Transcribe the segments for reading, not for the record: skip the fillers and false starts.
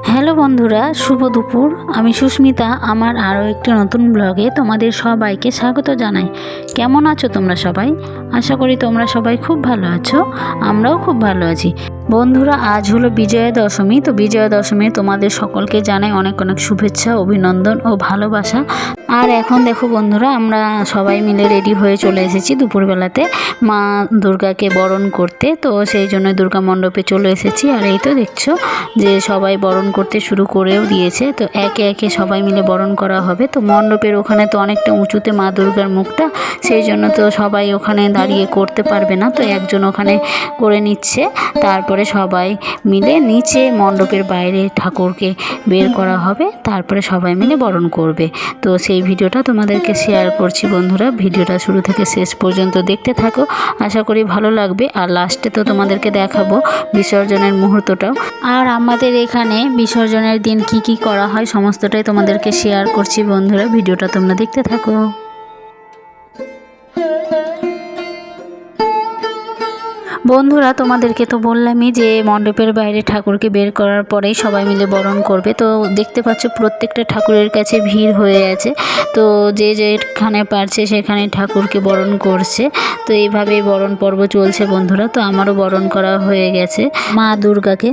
Hello বন্ধুরা, শুভ দুপুর। আমি সুস্মিতা। আমার আরও একটি নতুন ব্লগে তোমাদের সবাইকে স্বাগত জানাই। কেমন আছো তোমরা সবাই? আশা করি তোমরা সবাই খুব ভালো আছো। আমরাও খুব ভালো আছি। বন্ধুরা, আজ হলো বিজয়া দশমী। তো বিজয়া দশমী তোমাদের সকলকে জানাই অনেক অনেক শুভেচ্ছা, অভিনন্দন ও ভালোবাসা। আর এখন দেখো বন্ধুরা, আমরা সবাই মিলে রেডি হয়ে চলে এসেছি দুপুরবেলাতে মা দুর্গাকে বরণ করতে। তো সেই জন্য দুর্গা মণ্ডপে চলে এসেছি। আর এই তো দেখছো যে সবাই বরণ করতে শুরু করেও দিয়েছে। তো একে একে সবাই মিলে বরণ করা হবে। তো মণ্ডপের ওখানে তো অনেকটা উঁচুতে মা দুর্গার মুখটা, সেই জন্য তো সবাই ওখানে দাঁড়িয়ে করতে পারবে না। তো একজন ওখানে করে নিচ্ছে, তারপরে সবাই মিলে নিচে মণ্ডপের বাইরে ঠাকুরকে বের করা হবে, তারপরে সবাই মিলে বরণ করবে। তো সেই ভিডিওটা তোমাদেরকে শেয়ার করছি বন্ধুরা। ভিডিওটা শুরু থেকে শেষ পর্যন্ত দেখতে থাকো, আশা করি ভালো লাগবে। আর লাস্টে তো তোমাদেরকে দেখাবো বিসর্জনের মুহূর্তটাও। আর আমাদের এখানে বিসর্জনের দিন কি কি করা হয় সমস্তটাই তোমাদেরকে শেয়ার করছি বন্ধুরা। ভিডিওটা তোমরা দেখতে থাকো। বন্ধুরা, তোমাদেরকে তো বললামই যে মণ্ডপের বাইরে ঠাকুরকে বের করার পরেই সবাই মিলে বরণ করবে। তো দেখতে পাচ্ছ প্রত্যেকটা ঠাকুরের কাছে ভিড় হয়ে আছে। তো যে যেখানে পারছে সেখানে ঠাকুরকে বরণ করছে। তো এইভাবেই বরণ পর্ব চলছে বন্ধুরা। তো আমারও বরণ করা হয়ে গেছে মা দুর্গাকে।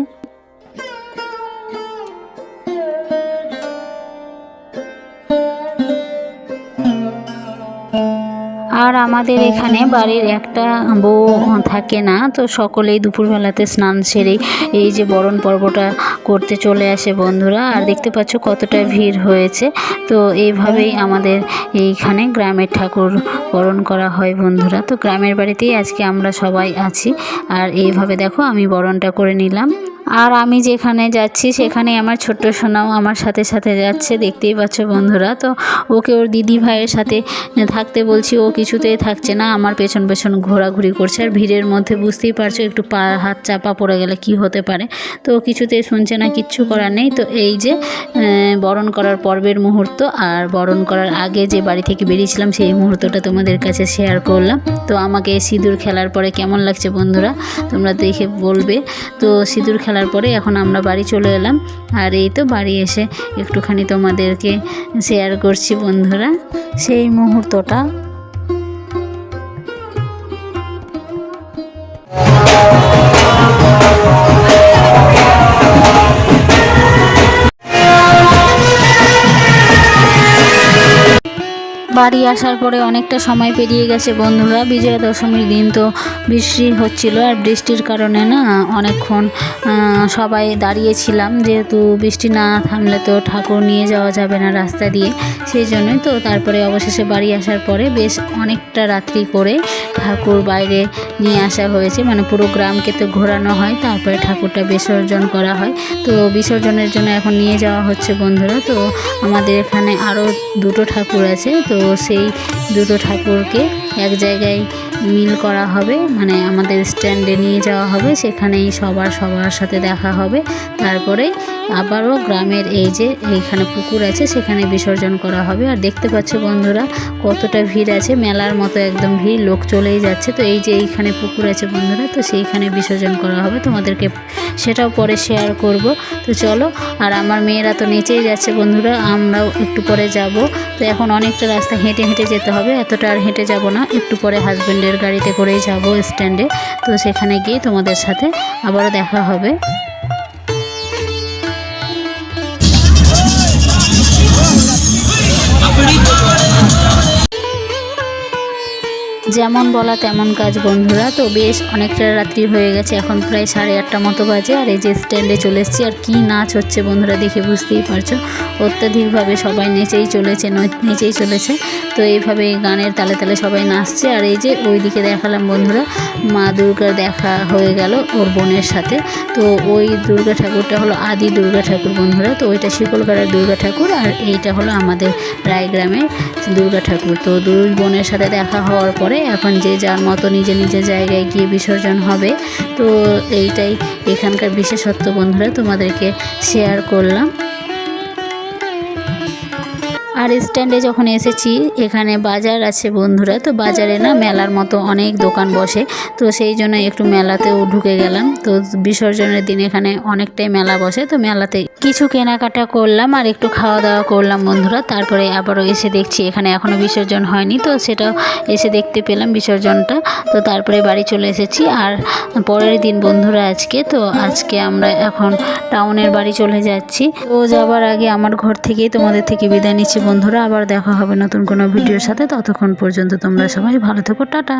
আর আমাদের এখানে বাড়ির একটা বউ থাকে না, তো সকলেই দুপুরবেলাতে স্নান সেরে এই যে বরণ পর্বটা করতে চলে আসে বন্ধুরা। আর দেখতে পাচ্ছ কতটা ভিড় হয়েছে। তো এইভাবেই আমাদের এইখানে গ্রামের ঠাকুর বরণ করা হয় বন্ধুরা। তো গ্রামের বাড়িতেই আজকে আমরা সবাই আছি। আর এইভাবে দেখো আমি বরণটা করে নিলাম। আর আমি যেখানে যাচ্ছি সেখানে আমার ছোট্ট সোনাও আমার সাথে সাথে যাচ্ছে, দেখতেই পাচ্ছ বন্ধুরা। তো ওকে ওর দিদি ভাইয়ের সাথে থাকতে বলছি, ও কিছুতেই থাকছে না, আমার পেছন পেছন ঘোরাঘুরি করছে। আর ভিড়ের মধ্যে বুঝতেই পারছো একটু পা হাত চাপা পড়ে গেলে কি হতে পারে। তো ও কিছুতেই শুনছে না, কিচ্ছু করার নেই। তো এই যে বরণ করার পর্বের মুহূর্ত, আর বরণ করার আগে যে বাড়ি থেকে বেরিয়েছিলাম সেই মুহূর্তটা তোমাদের কাছে শেয়ার করলাম। তো আমাকে সিঁদুর খেলার পরে কেমন লাগছে বন্ধুরা তোমরা দেখে বলবে। তো সিঁদুর খেলার পরে এখন আমরা বাড়ি চলে এলাম। আর এই তো বাড়ি এসে একটুখানি তোমাদেরকে শেয়ার করছি বন্ধুরা সেই মুহূর্তটা। বাড়ি আসার পরে অনেকটা সময় পেরিয়ে গেছে বন্ধুরা। বিজয়া দশমীর দিন তো বৃষ্টি হচ্ছিল, আর বৃষ্টির কারণে না অনেকক্ষণ সবাই দাঁড়িয়েছিলাম, যেহেতু বৃষ্টি না থামলে তো ঠাকুর নিয়ে যাওয়া যাবে না রাস্তা দিয়ে, সেই জন্যই তো তারপরে অবশেষে বাড়ি আসার পরে বেশ অনেকটা রাত্রি করে ঠাকুর বাইরে নিয়ে আসা হয়েছে। মানে পুরো গ্রামকে তো ঘোরানো হয়, তারপরে ঠাকুরটা বিসর্জন করা হয়। তো বিসর্জনের জন্য এখন নিয়ে যাওয়া হচ্ছে বন্ধুরা। তো আমাদের এখানে আরও দুটো ঠাকুর আছে। তো সেই দুটো ঠাকুরকে এক জায়গায় মিল করা হবে, মানে আমাদের স্ট্যান্ডে নিয়ে যাওয়া হবে, সেখানেই সবার সাথে দেখা হবে। তারপরে আবারও গ্রামের এই যে এইখানে পুকুর আছে সেখানে বিসর্জন করা হবে। আর দেখতে পাচ্ছ বন্ধুরা কতটা ভিড় আছে, মেলার মতো একদম ভিড়, লোক চলেই যাচ্ছে। তো এই যে এইখানে পুকুর আছে বন্ধুরা, তো সেইখানে বিসর্জন করা হবে, তোমাদেরকে সেটাও পরে শেয়ার করব। তো চলো। আর আমার মেয়েরা তো নিচেই যাচ্ছে বন্ধুরা, আমরাও একটু পরে যাব। তো এখন অনেকটা রাস্তা হেঁটে হেঁটে যেতে হবে, এতটা আর হেঁটে যাব না, একটু পরে হাজব্যান্ডের গাড়িতে করেই যাব স্ট্যান্ডে। তো সেখানে গিয়ে তোমাদের সাথে আবারও দেখা হবে। যেমন বলা তেমন কাজ বন্ধুরা। তো বেশ অনেকটা রাত্রি হয়ে গেছে, এখন প্রায় 8:30 মতো বাজে। আর এই যে স্ট্যান্ডে চলে এসেছি। আর কি নাচ হচ্ছে বন্ধুরা দেখে বুঝতেই পারছো, অত্যাধিকভাবে সবাই নেচেই চলেছে। তো এইভাবে গানের তালে তালে সবাই নাচছে। আর এই যে ওইদিকে দেখালাম বন্ধুরা, মা দুর্গার দেখা হয়ে গেল ওর বোনের সাথে। তো ওই দুর্গা ঠাকুরটা হলো আদি দুর্গা ঠাকুর বন্ধুরা। তো ওইটা শিকলগড়ের দুর্গা ঠাকুর, আর এইটা হলো আমাদের রায়গ্রামের দুর্গা ঠাকুর। তো দুই বোনের সাথে দেখা হওয়ার পরে এখন যে যার মতো নিজে নিজের জায়গায় গিয়ে বিসর্জন হবে। তো এইটাই এখানকার বিশেষত্ব বন্ধুরা, তোমাদেরকে শেয়ার করলাম। আর স্ট্যান্ডে যখন এসেছি এখানে বাজার আছে বন্ধুরা। তো বাজারে না মেলার মতো অনেক দোকান বসে, তো সেই জন্য একটু মেলাতেও ঢুকে গেলাম। তো বিসর্জনের দিন এখানে অনেকটাই মেলা বসে, তো মেলাতে কিছু কেনাকাটা করলাম আর একটু খাওয়া দাওয়া করলাম বন্ধুরা। তারপরে আবারও এসে দেখছি এখানে এখনও বিসর্জন হয়নি, তো সেটাও এসে দেখতে পেলাম বিসর্জনটা। তো তারপরে বাড়ি চলে এসেছি। আর পরের দিন বন্ধুরা আজকে আমরা এখন টাউনের বাড়ি চলে যাচ্ছি। তো যাবার আগে আমার ঘর থেকেই তোমাদের থেকে বিদায় নিচ্ছি বন্ধুরা। আবার দেখা হবে নতুন কোনো ভিডিওর সাথে। ততক্ষণ পর্যন্ত তোমরা সবাই ভালো থেকো, টাটা।